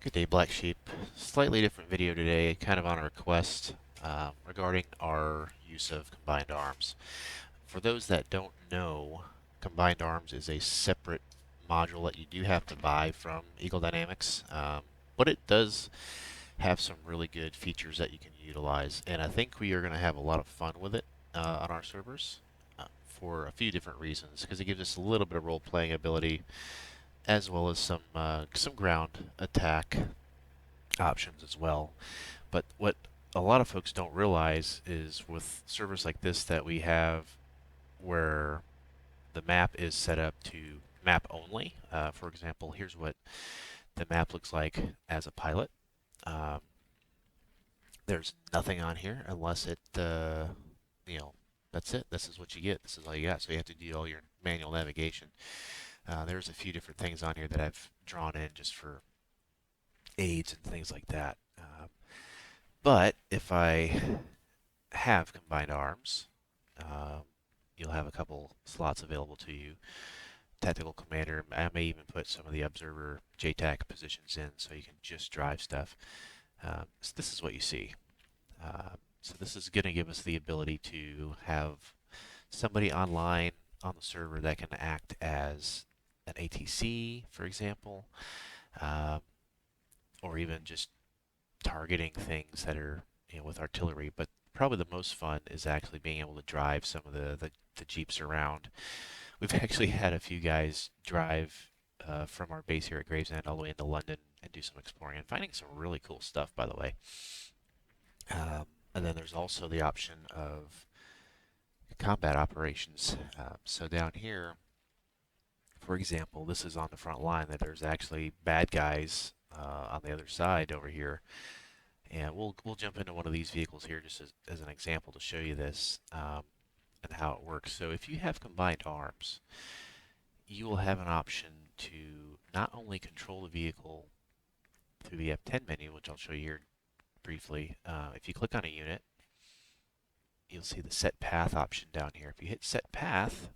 Good day, Black Sheep. Slightly different video today, kind of on a request regarding our use of combined arms. For those that don't know, combined arms is a separate module that you do have to buy from Eagle Dynamics, but it does have some really good features that you can utilize, and I think we are going to have a lot of fun with it on our servers for a few different reasons, because it gives us a little bit of role-playing ability as well as some ground attack options as well. But what a lot of folks don't realize is with servers like this that we have where the map is set up to map only. For example, here's what the map looks like as a pilot. Um, there's nothing on here unless you know, that's it. This is what you get. This is all you got. So you have to do all your manual navigation. There's a few different things on here that I've drawn in just for aids and things like that. But if I have combined arms, um, you'll have a couple slots available to you. Tactical commander, I may even put some of the observer JTAC positions in so you can just drive stuff. So this is what you see. So this is going to give us the ability to have somebody online on the server that can act as an ATC, for example, um, or even just targeting things that are with artillery. But probably the most fun is actually being able to drive some of the Jeeps around. We've actually had a few guys drive from our base here at Gravesend all the way into London and do some exploring and finding some really cool stuff, by the way. And then there's also the option of combat operations. So down here, for example, this is on the front line that there's actually bad guys on the other side over here. And we'll jump into one of these vehicles here just as an example to show you this and how it works. So if you have combined arms, you will have an option to not only control the vehicle through the F10 menu, which I'll show you here briefly. If you click on a unit, you'll see the set path option down here. If you hit set path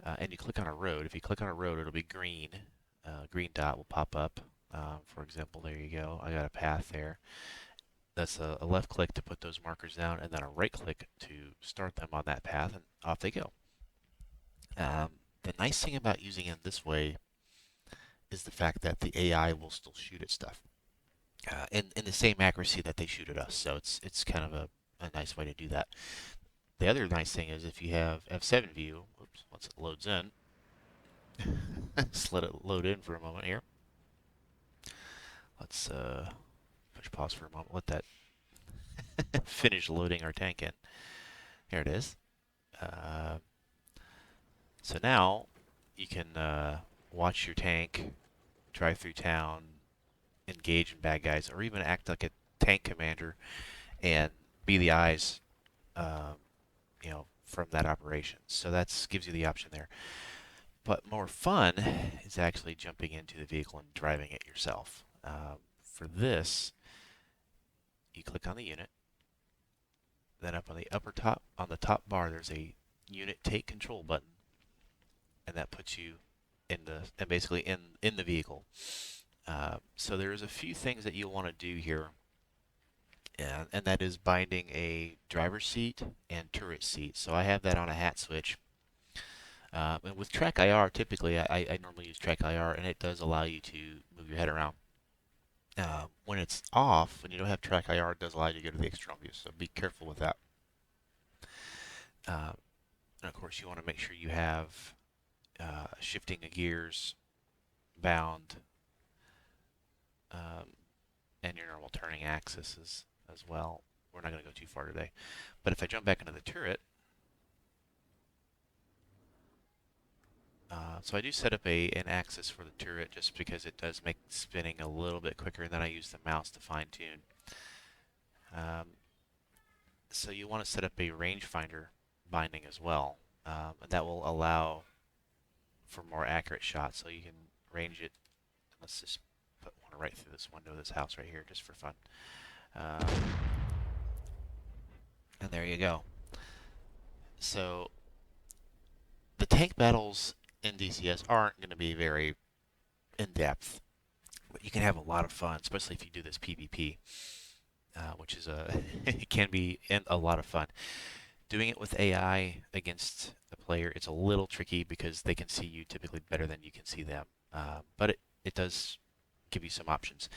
and you click on a road, if you click on a road, it'll be green. Green dot will pop up. For example, there you go. I got a path there. That's a left click to put those markers down, and then a right click to start them on that path, and off they go. The nice thing about using it this way is the fact that the AI will still shoot at stuff in the same accuracy that they shoot at us. So it's kind of a nice way to do that. The other nice thing is if you have F7 view, oops, once it loads in, just let it load in for a moment here. Let's push pause for a moment. Let that finish loading our tank in. Here it is. So now you can watch your tank drive through town, engage in bad guys, or even act like a tank commander and be the eyes, from that operation. So that gives you the option there. But more fun is actually jumping into the vehicle and driving it yourself. For this, you click on the unit. Then up on the upper top, on the top bar, there's a unit take control button, and that puts you basically in the vehicle. So there's a few things that you'll want to do here, and that is binding a driver's seat and turret seat. So I have that on a hat switch. And with track IR, typically I normally use track IR, and it does allow you to move your head around. When it's off, when you don't have track IR, it does allow you to go to the external view, so be careful with that. And of course, you want to make sure you have shifting of gears, bound, and your normal turning axis as well. We're not going to go too far today. But if I jump back into the turret, so I do set up an axis for the turret just because it does make spinning a little bit quicker, and then I use the mouse to fine tune. So you want to set up a rangefinder binding as well, and that will allow for more accurate shots. So you can range it. Let's just put one right through this window of this house right here just for fun. And there you go. So the tank battles in DCS aren't going to be very in-depth. But you can have a lot of fun, especially if you do this PvP, which is it can be a lot of fun. Doing it with AI against a player, it's a little tricky because they can see you typically better than you can see them. But it does give you some options.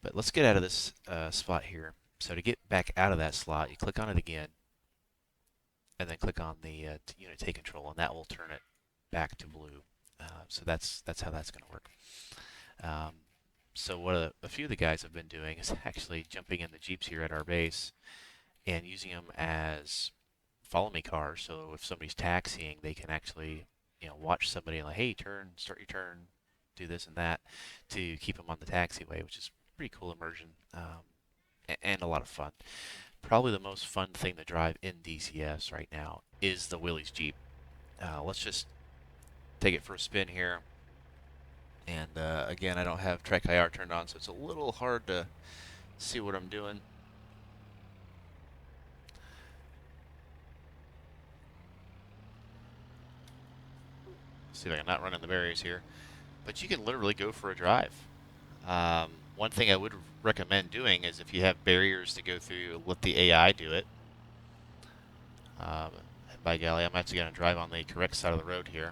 But let's get out of this spot here. So to get back out of that slot, you click on it again, and then click on the unit take control, and that will turn it back to blue. So that's how that's going to work. Um, so what a few of the guys have been doing is actually jumping in the Jeeps here at our base and using them as follow me cars. So if somebody's taxiing, they can actually watch somebody and like, hey, turn, start your turn, do this and that to keep them on the taxiway, which is pretty cool immersion and a lot of fun. Probably the most fun thing to drive in DCS right now is the Willys Jeep. Let's just take it for a spin here. And again, I don't have Trek IR turned on, so it's a little hard to see what I'm doing. See if I can not run in the barriers here. But you can literally go for a drive. One thing I would recommend doing is if you have barriers to go through, let the AI do it. By golly, I'm actually going to drive on the correct side of the road here.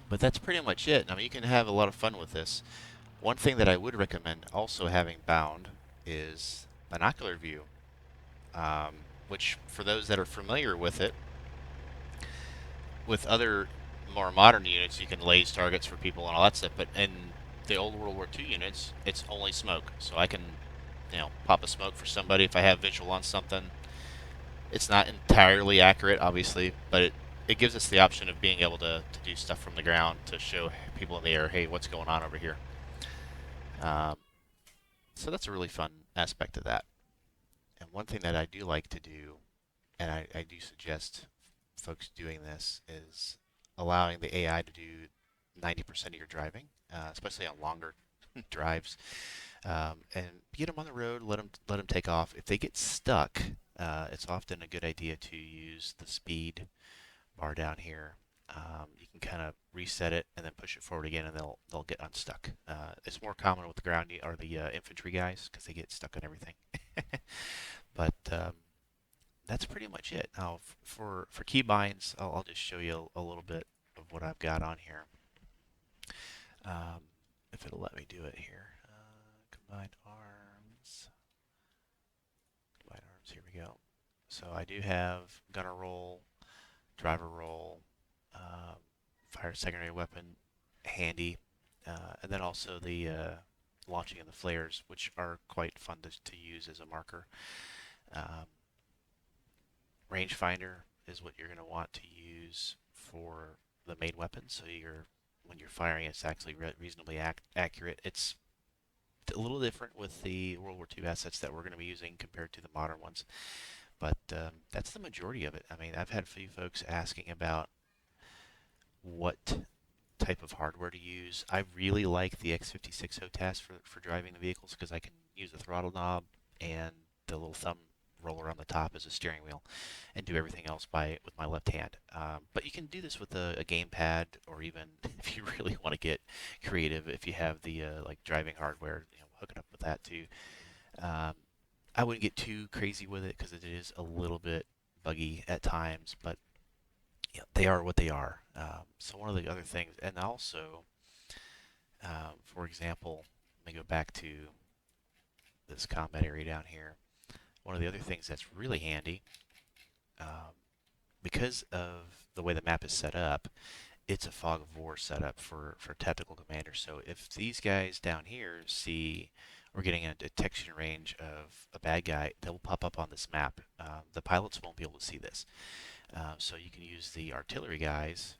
But that's pretty much it. I mean, you can have a lot of fun with this. One thing that I would recommend also having bound is binocular view, which for those that are familiar with it, with other more modern units, you can laze targets for people and all that stuff. But in the old World War II units, it's only smoke. So I can, pop a smoke for somebody if I have visual on something. It's not entirely accurate, obviously, but it gives us the option of being able to do stuff from the ground to show people in the air, hey, what's going on over here. So that's a really fun aspect of that. And one thing that I do like to do, and I do suggest folks doing this, is allowing the AI to do 90% of your driving, especially on longer drives, and get them on the road, let them take off. If they get stuck, it's often a good idea to use the speed bar down here. You can kind of reset it and then push it forward again, and they'll get unstuck. It's more common with the ground or the infantry guys because they get stuck on everything. But that's pretty much it. Now for keybinds, I'll just show you a little bit of what I've got on here. If it'll let me do it here. Combined arms. Combined arms, here we go. So I do have gunner roll, driver roll, fire secondary weapon handy, and then also the launching of the flares, which are quite fun to use as a marker. Rangefinder is what you're going to want to use for the main weapon, so when you're firing, it's actually reasonably accurate. It's a little different with the World War II assets that we're going to be using compared to the modern ones, but that's the majority of it. I mean, I've had a few folks asking about what type of hardware to use. I really like the X56 HOTAS for driving the vehicles because I can use the throttle knob and the little thumb roller on the top as a steering wheel and do everything else with my left hand. But you can do this with a gamepad, or even if you really want to get creative, if you have the like driving hardware, hook it up with that too. I wouldn't get too crazy with it because it is a little bit buggy at times, but they are what they are. So one of the other things, and also, for example, let me go back to this combat area down here. One of the other things that's really handy, because of the way the map is set up, it's a fog of war setup for tactical commanders. So if these guys down here see we're getting a detection range of a bad guy, they'll pop up on this map. The pilots won't be able to see this. So you can use the artillery guys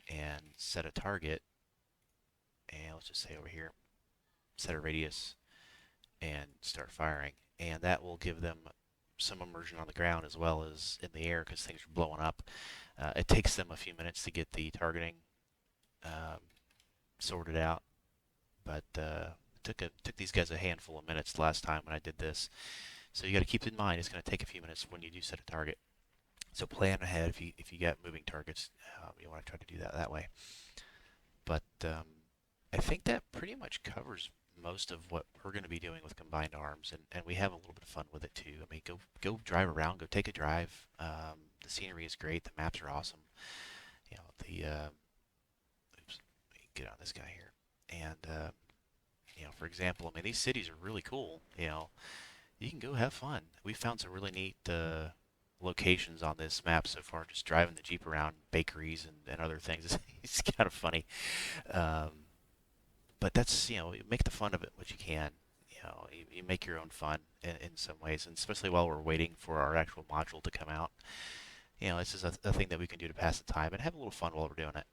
and set a target, and let's just say over here, set a radius and start firing. And that will give them some immersion on the ground as well as in the air because things are blowing up. It takes them a few minutes to get the targeting sorted out, but took these guys a handful of minutes last time when I did this. So you got to keep in mind it's going to take a few minutes when you do set a target. So plan ahead if you got moving targets. You want to try to do that way. But I think that pretty much covers most of what we're going to be doing with combined arms, and we have a little bit of fun with it too. I mean, go drive around, go take a drive. The scenery is great. The maps are awesome. You know, oops, let me get on this guy here. And you know, for example, I mean, these cities are really cool. You know, you can go have fun. We found some really neat locations on this map so far, just driving the Jeep around bakeries and other things. It's kind of funny. Um, but that's, you know, you make the fun of it what you can. You know, you make your own fun in some ways, and especially while we're waiting for our actual module to come out. You know, this is a thing that we can do to pass the time and have a little fun while we're doing it.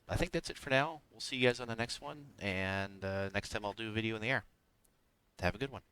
I think that's it for now. We'll see you guys on the next one, and next time I'll do a video in the air. Have a good one.